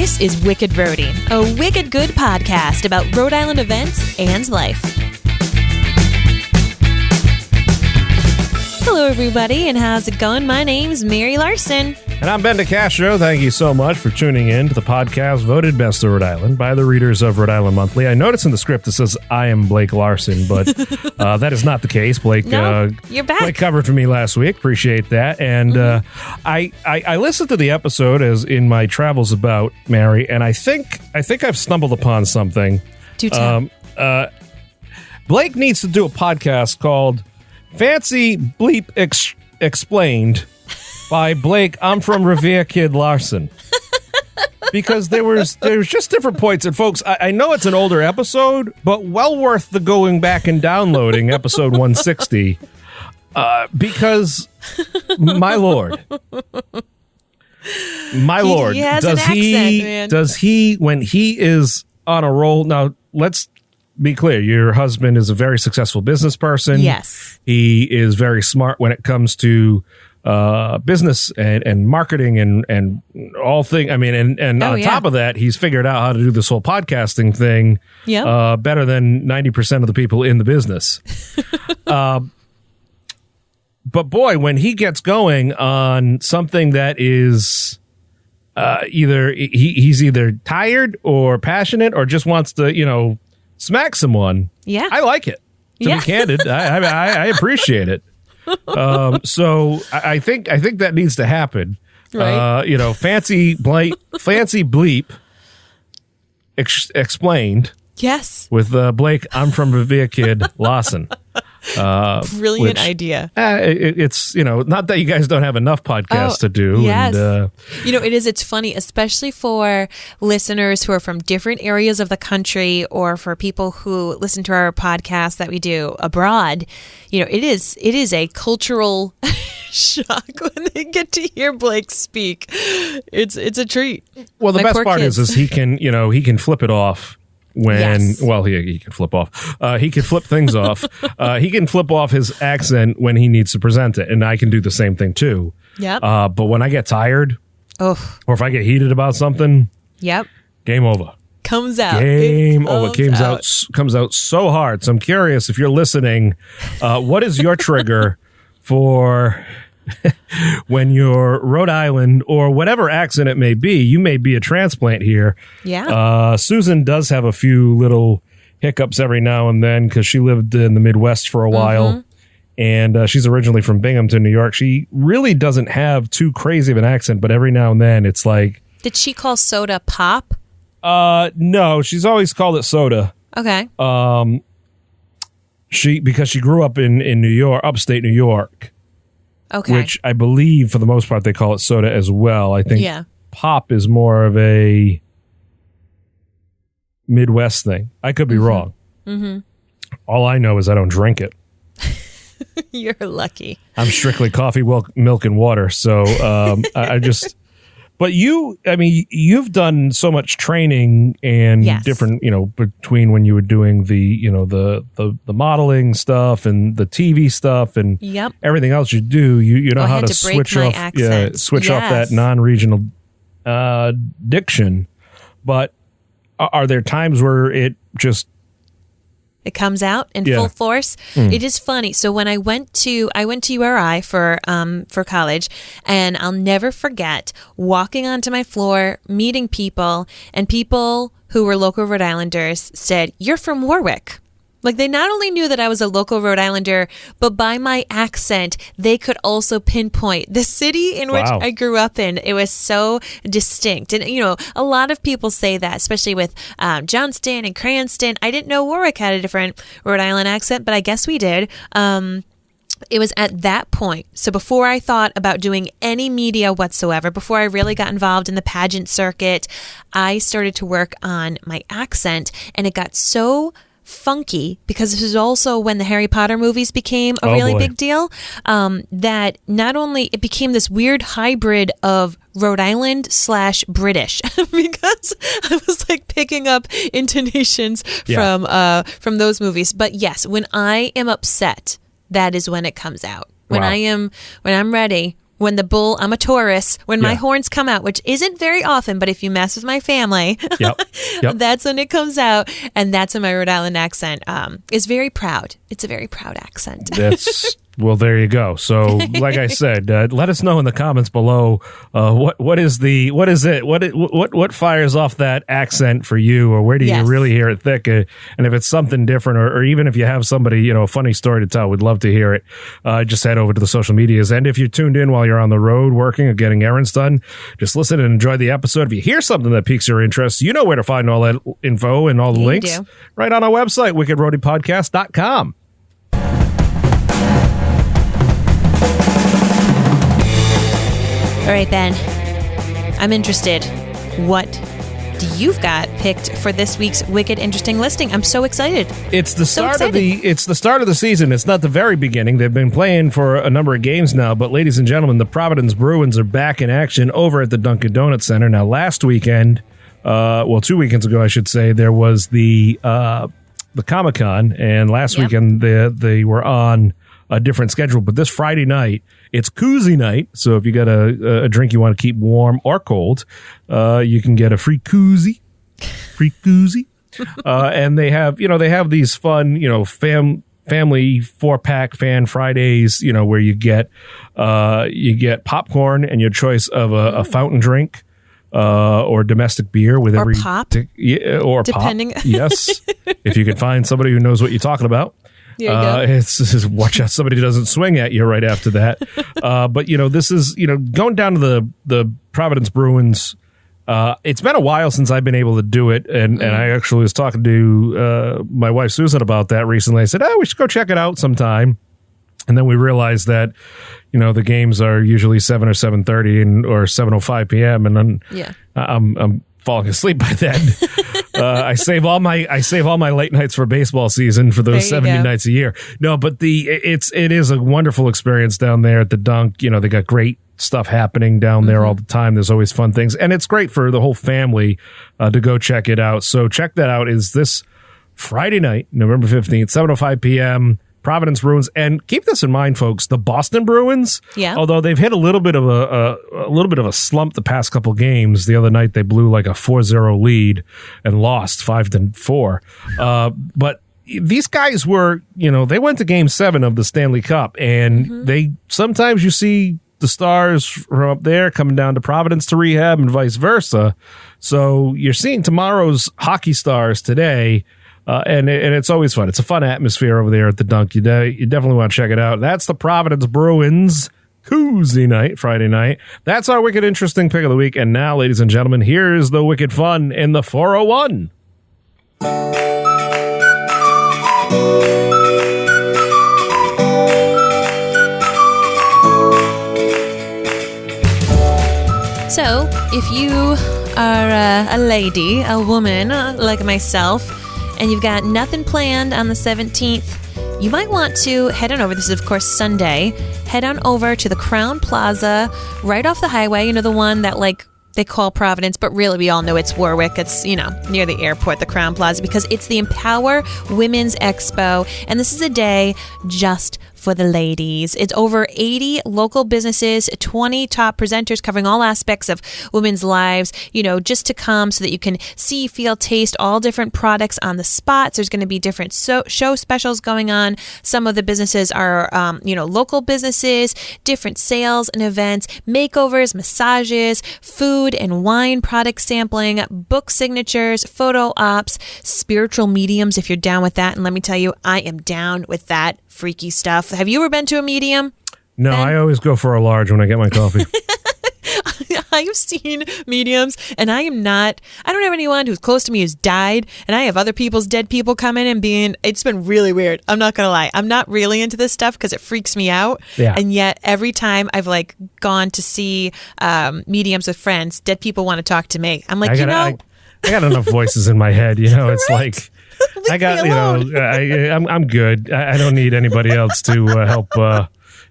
This is Wicked Rhody, a wicked good podcast about Rhode Island events and life. Hello, everybody, and how's it going? My name's Mary Larson. And I'm Ben DeCastro. Thank you so much for tuning in to the podcast voted best of Rhode Island by the readers of Rhode Island Monthly. I noticed in the script it says I am Blake Larson, but that is not the case. Blake, you're back. Blake covered for me last week. Appreciate that. And I listened to the episode as in my travels about Mary, and I think I've stumbled upon something. Do tell. Blake needs to do a podcast called Fancy Bleep Explained by Blake, I'm from Revere Kid Larson. Because there was just different points. And folks, I know it's an older episode, but well worth the going back and downloading episode 160. Because, my Lord, he has an accent, man. Does he, when he is on a roll, now let's be clear, your husband is a very successful business person. Yes. He is very smart when it comes to business and marketing and all things. I mean, and on top of that, he's figured out how to do this whole podcasting thing better than 90% of the people in the business. But boy, when he gets going on something that is either he's either tired or passionate or just wants to, smack someone. Yeah. I like it. To be candid, I appreciate it. So I think that needs to happen. Right. Fancy bleep explained. Yes. With Blake, I'm from Revere Kid Larson. Brilliant idea. It's, not that you guys don't have enough podcasts to do. Yes. And, it's funny, especially for listeners who are from different areas of the country or for people who listen to our podcast that we do abroad. It is a cultural shock when they get to hear Blake speak. It's a treat. Well, the best part is he can flip it off. He can flip off. He can flip things off. He can flip off his accent when he needs to present it, and I can do the same thing too. Yep. But when I get tired, or if I get heated about something, game over. Comes out. Game over. Comes out so hard. So I'm curious if you're listening. What is your trigger for? When you're Rhode Island or whatever accent it may be, you may be a transplant here. Yeah. Susan does have a few little hiccups every now and then because she lived in the Midwest for a while. And she's originally from Binghamton, New York. She really doesn't have too crazy of an accent, but every now and then it's like... Did she call soda pop? No, she's always called it soda. Okay. Because she grew up in New York, upstate New York. Okay. Which I believe, for the most part, they call it soda as well. I think pop is more of a Midwest thing. I could be wrong. Mm-hmm. All I know is I don't drink it. You're lucky. I'm strictly coffee, milk, and water. So I just... But you've done so much training and different, between when you were doing the modeling stuff and the TV stuff and everything else you do, you know how to switch off that non-regional diction. But are there times where it comes out in full force? It is funny. So when I went to UWRI for college, and I'll never forget walking onto my floor, meeting people, and people who were local Rhode Islanders said, "You're from Warwick." Like, they not only knew that I was a local Rhode Islander, but by my accent, they could also pinpoint the city in which I grew up in. It was so distinct. And, a lot of people say that, especially with Johnston and Cranston. I didn't know Warwick had a different Rhode Island accent, but I guess we did. It was at that point. So before I thought about doing any media whatsoever, before I really got involved in the pageant circuit, I started to work on my accent, and it got so funky, because this is also when the Harry Potter movies became a really big deal, that not only it became this weird hybrid of Rhode Island / British, because I was like picking up intonations from those movies. But yes, when I am upset, that is when it comes out. When I'm ready, I'm a Taurus, when my horns come out, which isn't very often, but if you mess with my family, yep. That's when it comes out. And that's when my Rhode Island accent is very proud. It's a very proud accent. Well, there you go. So, like I said, let us know in the comments below what fires off that accent for you, or where do you really hear it thick? And if it's something different, or even if you have somebody, a funny story to tell, we'd love to hear it. Just head over to the social medias. And if you're tuned in while you're on the road working or getting errands done, just listen and enjoy the episode. If you hear something that piques your interest, you know where to find all that info and all the links right on our website, wickedroadypodcast.com. All right, Ben, I'm interested. What do you've got picked for this week's Wicked Interesting listing? I'm so excited. It's the start of the season. It's not the very beginning. They've been playing for a number of games now, but ladies and gentlemen, the Providence Bruins are back in action over at the Dunkin' Donuts Center. Now, last weekend, 2 weekends ago, I should say, there was the Comic-Con, and last weekend they were on a different schedule, but this Friday night, it's koozie night. So if you got a drink you want to keep warm or cold, you can get a free koozie. And they have these fun, family 4-pack fan Fridays, where you get popcorn and your choice of a fountain drink, or domestic beer with every pop, or depending. Pop. Yes. If you can find somebody who knows what you're talking about. It's watch out somebody doesn't swing at you right after that. But this is going down to the Providence Bruins. It's been a while since I've been able to do it, and I actually was talking to my wife Susan about that recently. I said, we should go check it out sometime. And then we realized that the games are usually 7 or 7:30 or 7:05 p.m. and then I'm falling asleep by then. I save all my late nights for baseball season for those 70 nights a year. No, but it is a wonderful experience down there at the Dunk. They got great stuff happening down there all the time. There's always fun things, and it's great for the whole family to go check it out. So check that out. Is this Friday night, November 15th, 7:05 p.m. Providence Bruins, and keep this in mind, folks. The Boston Bruins, although they've hit a little bit of a slump the past couple games. The other night they blew like a 4-0 lead and lost 5-4. But these guys were, they went to Game 7 of the Stanley Cup, and they sometimes you see the stars from up there coming down to Providence to rehab, and vice versa. So you're seeing tomorrow's hockey stars today. And it's always fun. It's a fun atmosphere over there at the Dunk. You definitely want to check it out. That's the Providence Bruins koozie night, Friday night. That's our Wicked Interesting pick of the week. And now, ladies and gentlemen, here's the Wicked Fun in the 401. So, if you are a lady, a woman like myself, and you've got nothing planned on the 17th, you might want to head on over. This is, of course, Sunday. Head on over to the Crown Plaza right off the highway. The one that, they call Providence, but really we all know it's Warwick. It's, near the airport, the Crown Plaza, because it's the Empower Women's Expo. And this is a day just for the ladies. It's over 80 local businesses, 20 top presenters covering all aspects of women's lives, just to come so that you can see, feel, taste all different products on the spots. There's going to be different show specials going on. Some of the businesses are, local businesses, different sales and events, makeovers, massages, food and wine product sampling, book signatures, photo ops, spiritual mediums, if you're down with that. And let me tell you, I am down with that freaky stuff. Have you ever been to a medium? No, Ben? I always go for a large when I get my coffee. I've seen mediums, and I don't have anyone who's close to me who's died, and I have other people's dead people come in and it's been really weird. I'm not going to lie. I'm not really into this stuff because it freaks me out. Yeah. And yet every time I've gone to see mediums with friends, dead people want to talk to me. I'm like, I got enough voices in my head, it's right? I got, I'm good. I don't need anybody else to help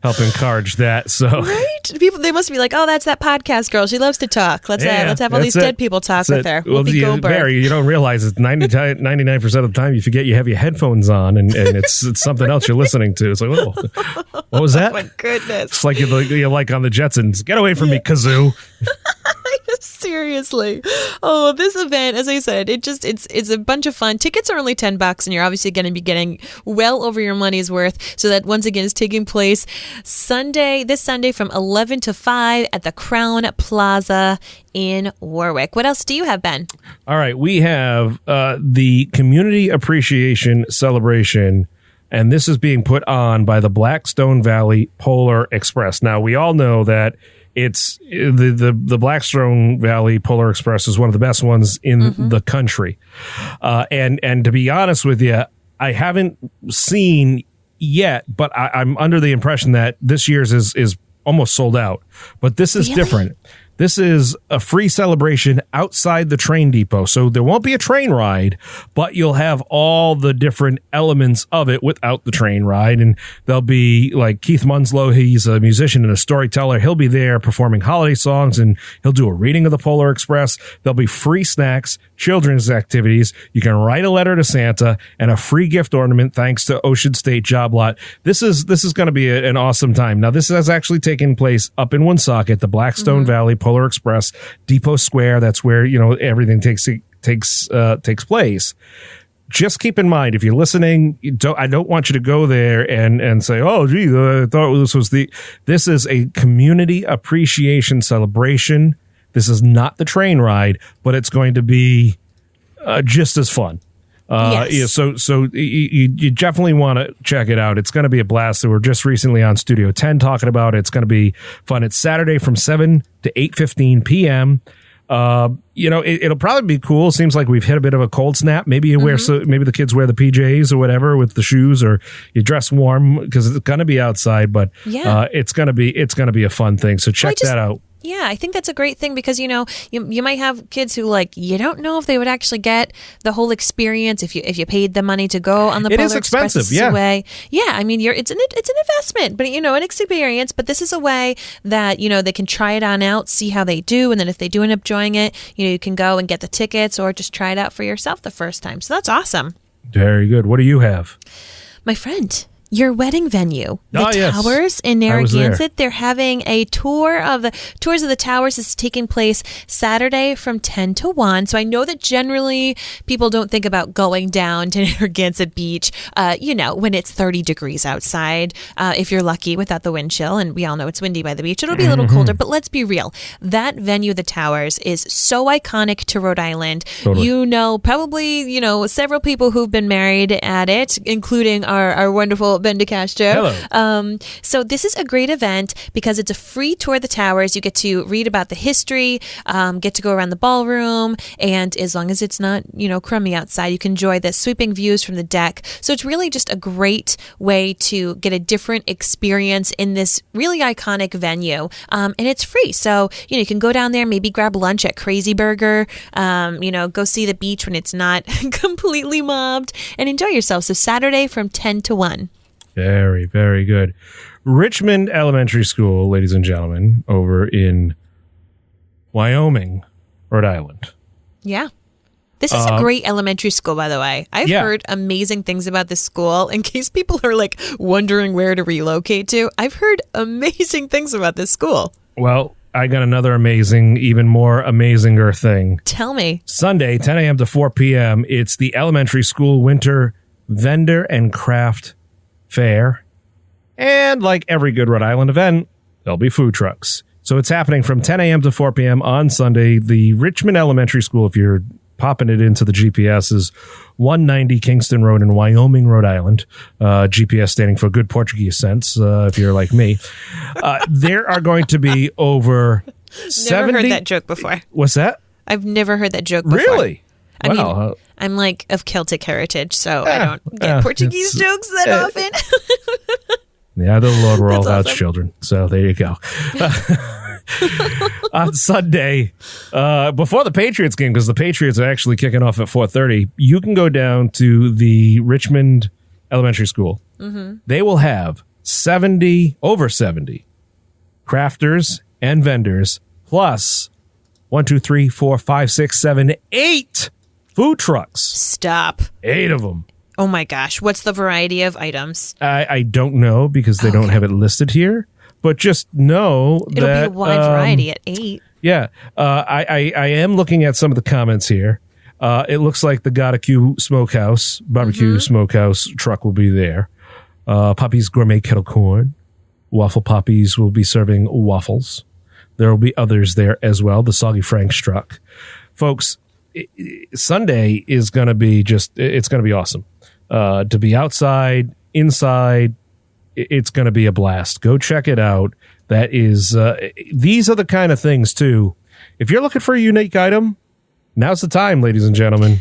help encourage that. So right, people, they must be like, oh, that's that podcast girl. She loves to talk. Let's have all these dead people talk with her. Well, Barry, you don't realize it's 99% of the time you forget you have your headphones on and it's something else you're listening to. It's like, oh, what was that? Oh my goodness! It's like you're like on the Jetsons. Get away from me, kazoo. Seriously. Oh, this event, as I said, it's a bunch of fun. Tickets are only $10, and you're obviously going to be getting well over your money's worth. So that once again is taking place this Sunday from 11 to 5 at the Crown Plaza in Warwick. What else do you have, Ben? All right, we have the Community Appreciation Celebration, and this is being put on by the Blackstone Valley Polar Express. Now, we all know that it's the Blackstone Valley Polar Express is one of the best ones in the country. And to be honest with you, I haven't seen yet, but I'm under the impression that this year's is almost sold out. But this is different. This is a free celebration outside the train depot. So there won't be a train ride, but you'll have all the different elements of it without the train ride. And there'll be like Keith Munslow. He's a musician and a storyteller. He'll be there performing holiday songs and he'll do a reading of the Polar Express. There'll be free snacks, children's activities. You can write a letter to Santa and a free gift ornament thanks to Ocean State Job Lot. This is going to be an awesome time. Now, this has actually taken place up in Woonsocket, the Blackstone Valley Polar Express Depot Square. That's where, everything takes place. Just keep in mind, if you're listening, I don't want you to go there and say, oh, gee, I thought this is a community appreciation celebration. This is not the train ride, but it's going to be just as fun. Yes. So you definitely want to check it out. It's going to be a blast. We're just recently on Studio 10 talking about it. It's going to be fun. It's Saturday from 7 to 8:15 p.m. It'll probably be cool. Seems like we've hit a bit of a cold snap. Maybe you maybe the kids wear the PJs or whatever with the shoes, or you dress warm because it's going to be outside. But it's going to be a fun thing. So check that out. Yeah, I think that's a great thing because, you might have kids who you don't know if they would actually get the whole experience if you paid the money to go on the Polar Express. It is expensive, yeah. Yeah, I mean, it's an investment, but, an experience. But this is a way that, they can try it on out, see how they do. And then if they do end up enjoying it, you can go and get the tickets or just try it out for yourself the first time. So that's awesome. Very good. What do you have? My friend, your wedding venue, the Yes. Towers in Narragansett. They're having a tours of the Towers is taking place Saturday from 10 to 1. So I know that generally people don't think about going down to Narragansett Beach, when it's 30 degrees outside, if you're lucky without the wind chill. And we all know it's windy by the beach. It'll be a little colder, but let's be real. That venue, the Towers, is so iconic to Rhode Island. Totally. Probably, several people who've been married at it, including our wonderful Ben DeCastro. Hello. So this is a great event because it's a free tour of the Towers. You get to read about the history, get to go around the ballroom, and as long as it's not, crummy outside, you can enjoy the sweeping views from the deck. So it's really just a great way to get a different experience in this really iconic venue. And it's free. So, you can go down there, maybe grab lunch at Crazy Burger, go see the beach when it's not completely mobbed and enjoy yourself. So Saturday from 10 to 1. Very, very good. Richmond Elementary School, ladies and gentlemen, over in Wyoming, Rhode Island. Yeah. This is a great elementary school, by the way. I've heard amazing things about this school. In case people are wondering where to relocate to, I've heard amazing things about this school. Well, I got another even more amazinger thing. Tell me. Sunday, 10 a.m. to 4 p.m., it's the Elementary School Winter Vendor and Craft Fair. And like every good Rhode Island event, there'll be food trucks. So it's happening from 10 a.m. to 4 p.m. on Sunday. The Richmond Elementary School, if you're popping it into the GPS, is 190 Kingston Road in Wyoming, Rhode Island. GPS standing for Good Portuguese Sense, if you're like me. There are going to be over 70... Never heard that joke before. What's that? I've never heard that joke before. Really? I mean, I'm of Celtic heritage, so I don't get Portuguese jokes that often. Yeah, the Lord, we're all God's children. So there you go. On Sunday, before the Patriots game, because the Patriots are actually kicking off at 4:30, you can go down to the Richmond Elementary School. Mm-hmm. They will have over 70 crafters and vendors, plus 8 food trucks. Stop. 8 of them. Oh my gosh. What's the variety of items? I don't know because they don't have it listed here, but just know It'll that... be a wide variety at 8. Yeah. I am looking at some of the comments here. It looks like the Barbecue Smokehouse truck will be there. Poppy's Gourmet Kettle Corn. Waffle Poppies will be serving waffles. There will be others there as well. The Soggy Frank's truck. Folks, Sunday is going to be it's going to be awesome. To be outside, inside, it's going to be a blast. Go check it out. That is, these are the kind of things too. If you're looking for a unique item, now's the time, ladies and gentlemen.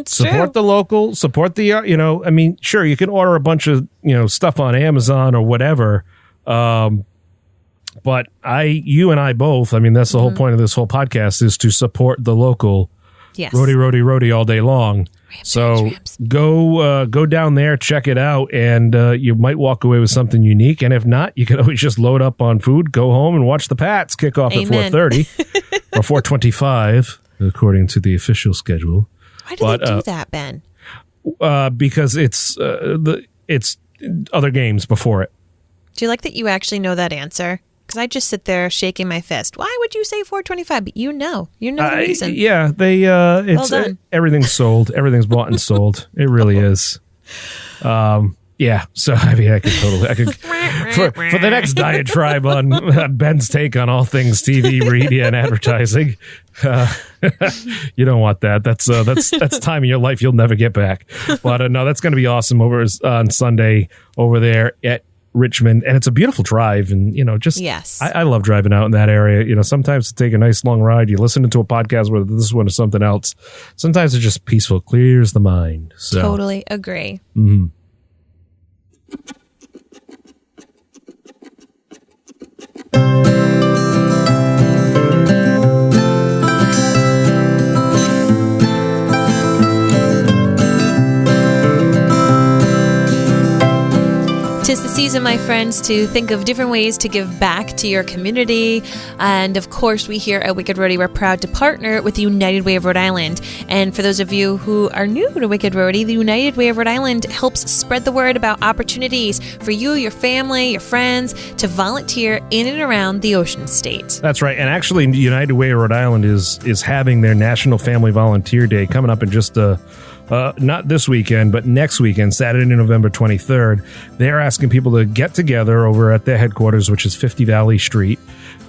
Support the local, support the, I mean, sure, you can order a bunch of, stuff on Amazon or whatever. But you and I both, I mean, that's the whole point of this whole podcast is to support the local. Yes. Rhody all day long. Ramps. Go down there, check it out, and you might walk away with something unique. And if not, you can always just load up on food, go home, and watch the Pats kick off at 4:30 or 4:25, according to the official schedule. Why do they do that, Ben? Because it's other games before it. Do you like that you actually know that answer? Because I just sit there shaking my fist. Why would you say 4:25? But you know the reason. Yeah, they. It's everything's sold. Everything's bought and sold. It really is. Yeah. So I mean, I could for the next diatribe on Ben's take on all things TV, media, and advertising. You don't want that. That's time in your life you'll never get back. But no, that's going to be awesome over on Sunday over there at Richmond, and it's a beautiful drive, and yes. I love driving out in that area. Sometimes to take a nice long ride, you listen to a podcast, whether this one or something else. Sometimes it's just peaceful, clears the mind. So. Totally agree. Mm-hmm. Tis the season, my friends, to think of different ways to give back to your community. And of course, we here at Wicked Rhody, we're proud to partner with the United Way of Rhode Island. And for those of you who are new to Wicked Rhody, the United Way of Rhode Island helps spread the word about opportunities for you, your family, your friends to volunteer in and around the Ocean State. That's right. And actually, United Way of Rhode Island is having their National Family Volunteer Day coming up in just not this weekend, but next weekend, Saturday, November 23rd. They're asking people to get together over at their headquarters, which is 50 Valley Street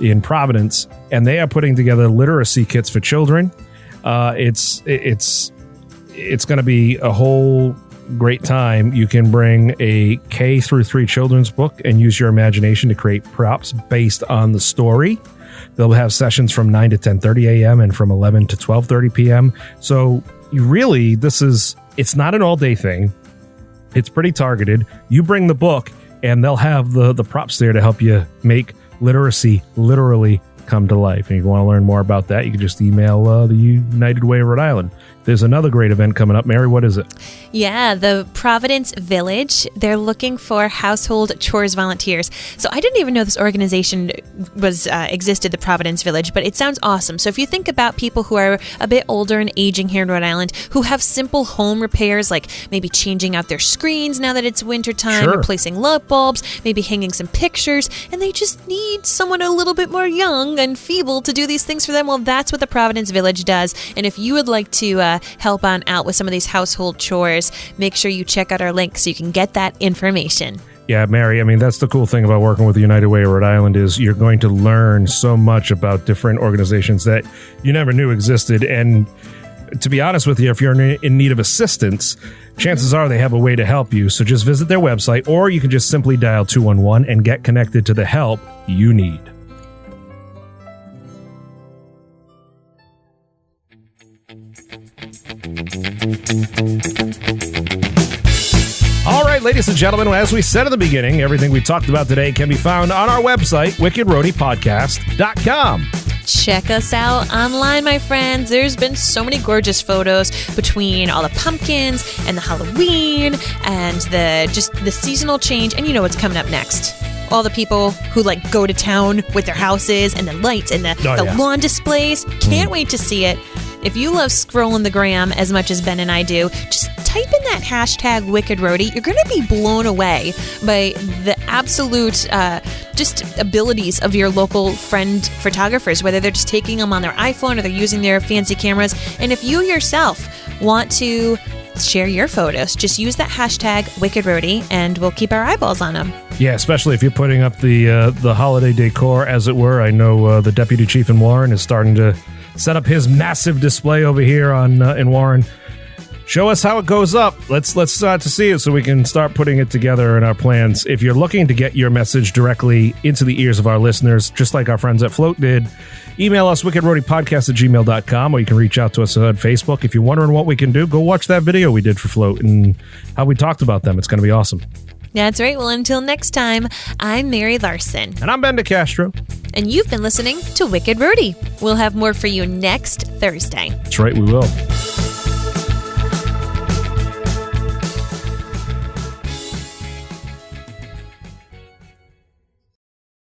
in Providence, and they are putting together literacy kits for children. It's going to be a whole great time. You can bring a K through 3 children's book and use your imagination to create props based on the story. They'll have sessions from 9 to 10:30 a.m. and from 11 to 12:30 p.m. So it's not an all-day thing. It's pretty targeted. You bring the book, and they'll have the props there to help you make literacy literally come to life. And if you want to learn more about that, you can just email the United Way of Rhode Island. There's another great event coming up. Mary, what is it? Yeah, the Providence Village. They're looking for household chores volunteers. So I didn't even know this organization existed, the Providence Village, but it sounds awesome. So if you think about people who are a bit older and aging here in Rhode Island, who have simple home repairs, like maybe changing out their screens now that it's wintertime, replacing light bulbs, maybe hanging some pictures, and they just need someone a little bit more young and feeble to do these things for them, well, that's what the Providence Village does. And if you would like to help on out with some of these household chores, make sure you check out our link so you can get that information. Yeah, Mary, I mean, that's the cool thing about working with the United Way of Rhode Island is you're going to learn so much about different organizations that you never knew existed. And to be honest with you, if you're in need of assistance, chances are they have a way to help you. So just visit their website, or you can just simply dial 211 and get connected to the help you need. All right, ladies and gentlemen, as we said at the beginning, everything we talked about today can be found on our website, wickedroadypodcast.com. Check us out online, my friends. There's been so many gorgeous photos between all the pumpkins and the Halloween and the seasonal change. And you know what's coming up next. All the people who go to town with their houses and the lights and the lawn displays. Can't wait to see it. If you love scrolling the gram as much as Ben and I do, just type in that hashtag WickedRhody. You're going to be blown away by the absolute just abilities of your local friend photographers, whether they're just taking them on their iPhone or they're using their fancy cameras. And if you yourself want to share your photos, just use that hashtag WickedRhody and we'll keep our eyeballs on them. Yeah, especially if you're putting up the holiday decor, as it were. I know the Deputy Chief in Warren is starting to set up his massive display over here in Warren. Show us how it goes up. Let's start to see it so we can start putting it together in our plans. If you're looking to get your message directly into the ears of our listeners, just like our friends at Float did, email us wickedrhodypodcast@gmail.com, or you can reach out to us on Facebook. If you're wondering what we can do, go watch that video we did for Float and how we talked about them. It's going to be awesome. That's right. Well, until next time, I'm Mary Larson. And I'm Ben DeCastro. And you've been listening to Wicked Rhody. We'll have more for you next Thursday. That's right, we will.